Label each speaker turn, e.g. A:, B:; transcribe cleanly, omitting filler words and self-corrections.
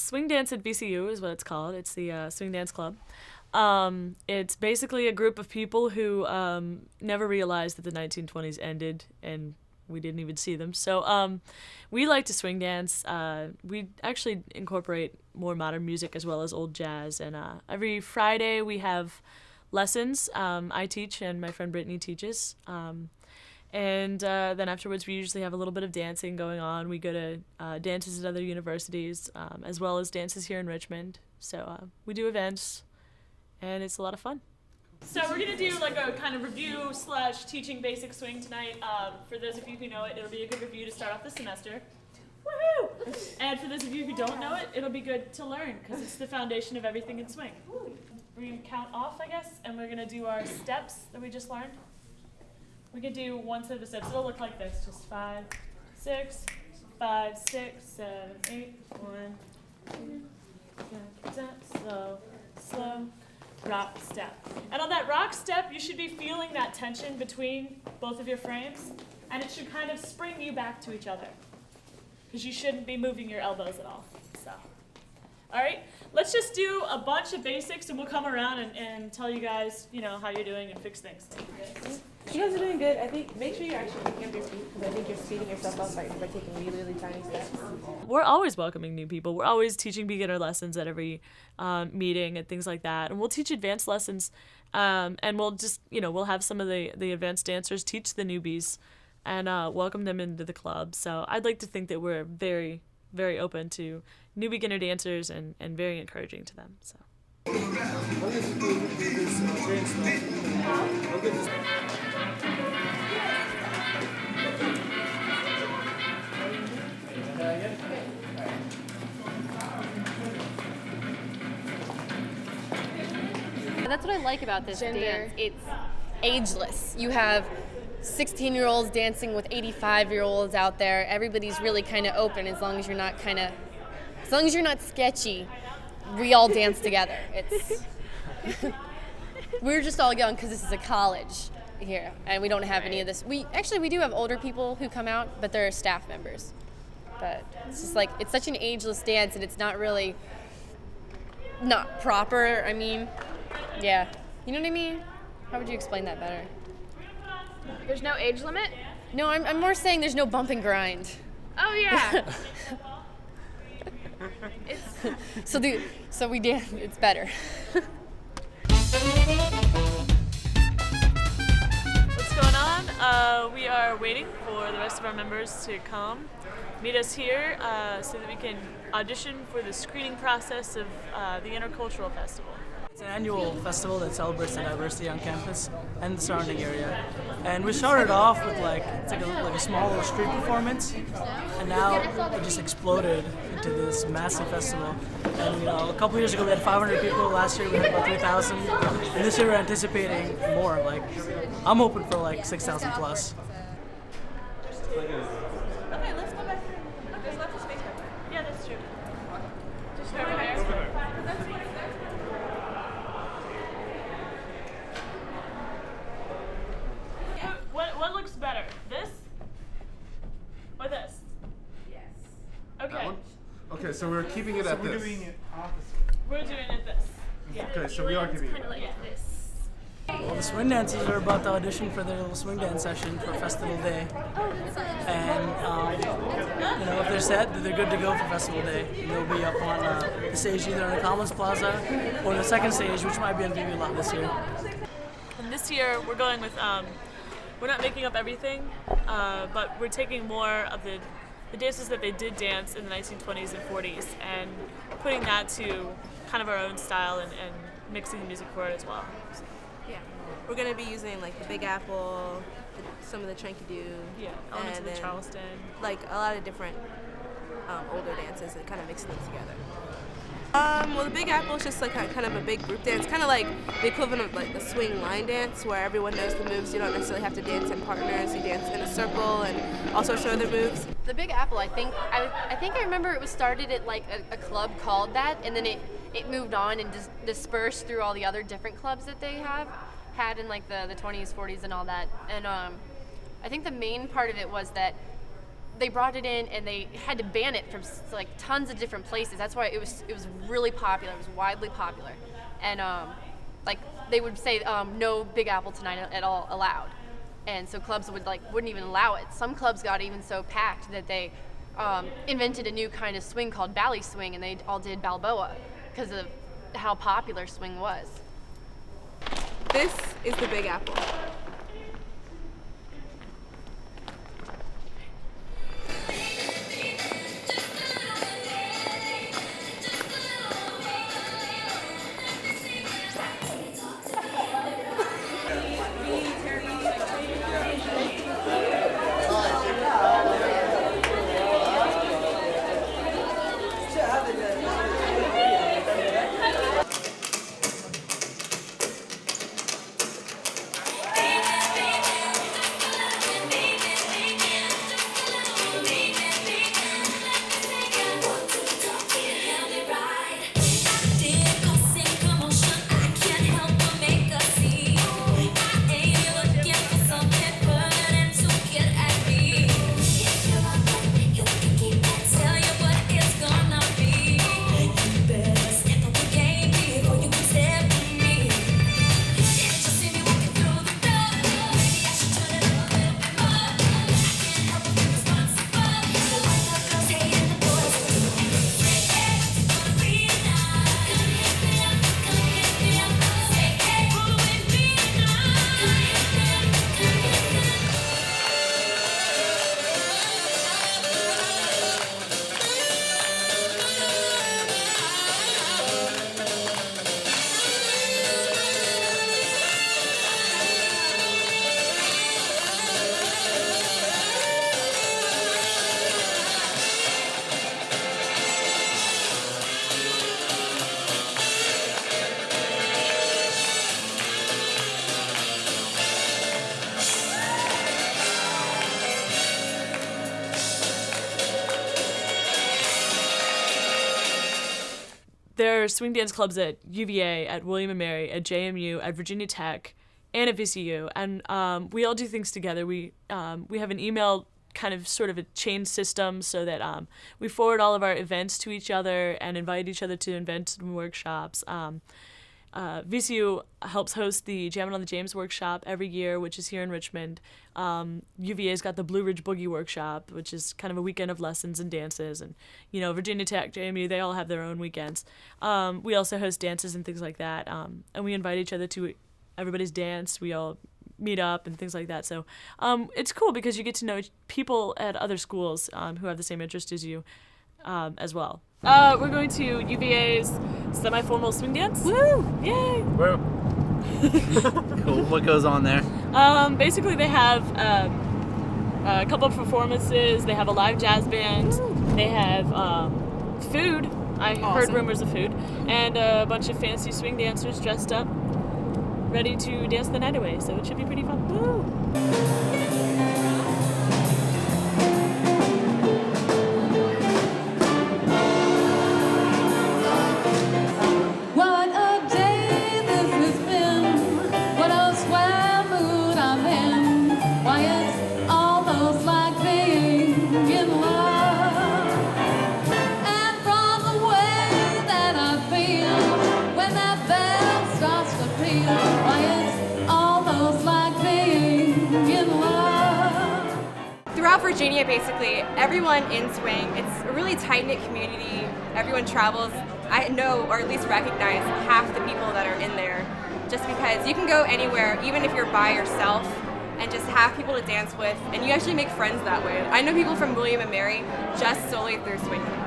A: Swing Dance at VCU is what it's called. It's the Swing Dance Club. It's basically a group of people who never realized that the 1920s ended and we didn't even see them. So we like to swing dance. We actually incorporate more modern music as well as old jazz. And every Friday we have lessons. I teach and my friend Brittany teaches. And then afterwards we usually have a little bit of dancing going on. We go to dances at other universities as well as dances here in Richmond. So we do events and it's a lot of fun. So we're going to do like a kind of review / teaching basic swing tonight. For those of you who know it, it'll be a good review to start off the semester. Woohoo! And for those of you who don't know it, it'll be good to learn because it's the foundation of everything in swing. We're going to count off, I guess, and we're going to do our steps that we just learned. We can do one set of the steps. It'll look like this, just 5, 6, 5, 6, 7, 8, 1, 2, slow, slow. Rock step. And on that rock step, you should be feeling that tension between both of your frames, and it should kind of spring you back to each other, because you shouldn't be moving your elbows at all. So, all right, let's just do a bunch of basics, and we'll come around and tell you guys, how you're doing and fix things.
B: You guys are doing good. I think make sure you're actually picking up your feet because I think you're speeding yourself up by taking really, really tiny steps.
A: We're always welcoming new people. We're always teaching beginner lessons at every meeting and things like that. And we'll teach advanced lessons, and we'll just, we'll have some of the advanced dancers teach the newbies and welcome them into the club. So I'd like to think that we're very, very open to new beginner dancers and very encouraging to them. So.
C: That's what I like about this dance. It's ageless. You have 16-year-olds dancing with 85-year-olds out there. Everybody's really kind of open as long as you're not sketchy. We all dance together. We're just all young because this is a college here, and we don't have any of this. We do have older people who come out, but they're staff members. But it's just like, it's such an ageless dance, and it's not proper. I mean, yeah. You know what I mean? How would you explain that better?
D: There's no age limit?
C: No, I'm more saying there's no bump and grind.
D: Oh, yeah.
C: So we dance. It's better.
A: What's going on? We are waiting for the rest of our members to come meet us here so that we can audition for the screening process of the Intercultural Festival.
E: It's an annual festival that celebrates the diversity on campus and the surrounding area. And we started off with like a small little street performance, and now it just exploded into this massive festival. And a couple years ago we had 500 people. Last year we had about 3,000, and this year we're anticipating more. Like I'm hoping for like 6,000 plus.
A: Okay, let's go back. There's lots of space back there. Yeah, that's true. Just over there. What looks better? This? Or this?
D: Yes.
A: Okay.
F: That one? Okay, so we're keeping it at this.
A: We're doing it this. Yeah.
F: Okay, so we are keeping
D: Kind of like this.
E: Well, the swing dancers are about to audition for their little swing dance session for Festival Day. And if they're set, they're good to go for Festival Day. And they'll be up on the stage either in the Commons Plaza or the second stage, which might be on VB Lot this year.
A: And this year we're going with, we're not making up everything, but we're taking more of the dances that they did dance in the 1920s and 40s and putting that to kind of our own style and mixing the music for it as well. So.
G: Yeah, we're going to be using like the Big Apple, some of the Tranky-Doo.
A: Yeah, elements of the Charleston.
G: Like a lot of different older dances and kind of mixing them together. Well, the Big Apple is just like kind of a big group dance, kind of like the equivalent of like the swing line dance, where everyone knows the moves. You don't necessarily have to dance in partners. You dance in a circle and also show their moves.
C: The Big Apple, I think I remember it was started at like a club called that, and then it moved on and just dispersed through all the other different clubs that they had in like the 20s, 40s, and all that. And I think the main part of it was that they brought it in and they had to ban it from like tons of different places. That's why it was really popular. It was widely popular, and like they would say no Big Apple tonight at all allowed, and so clubs wouldn't even allow it. Some clubs got even so packed that they invented a new kind of swing called Bally Swing, and they all did Balboa because of how popular swing was.
G: This is the Big Apple.
A: There are swing dance clubs at UVA, at William & Mary, at JMU, at Virginia Tech, and at VCU. And we all do things together. We have an email kind of sort of a chain system so that we forward all of our events to each other and invite each other to events and workshops. VCU helps host the Jammin' on the James workshop every year, which is here in Richmond. UVA's got the Blue Ridge Boogie workshop, which is kind of a weekend of lessons and dances. And, Virginia Tech, JMU, they all have their own weekends. We also host dances and things like that. And we invite each other to everybody's dance. We all meet up and things like that. So it's cool because you get to know people at other schools who have the same interest as you as well. We're going to UVA's semi-formal swing dance. Woo! Yay!
H: Woo! Cool. What goes on there?
A: Basically, they have a couple of performances. They have a live jazz band. They have food. I heard rumors of food. And a bunch of fancy swing dancers dressed up, ready to dance the night away. So it should be pretty fun. Woo!
I: Throughout Virginia, basically, everyone in swing, it's a really tight-knit community. Everyone travels. I know, or at least recognize, half the people that are in there, just because you can go anywhere, even if you're by yourself, and just have people to dance with, and you actually make friends that way. I know people from William & Mary just solely through swing.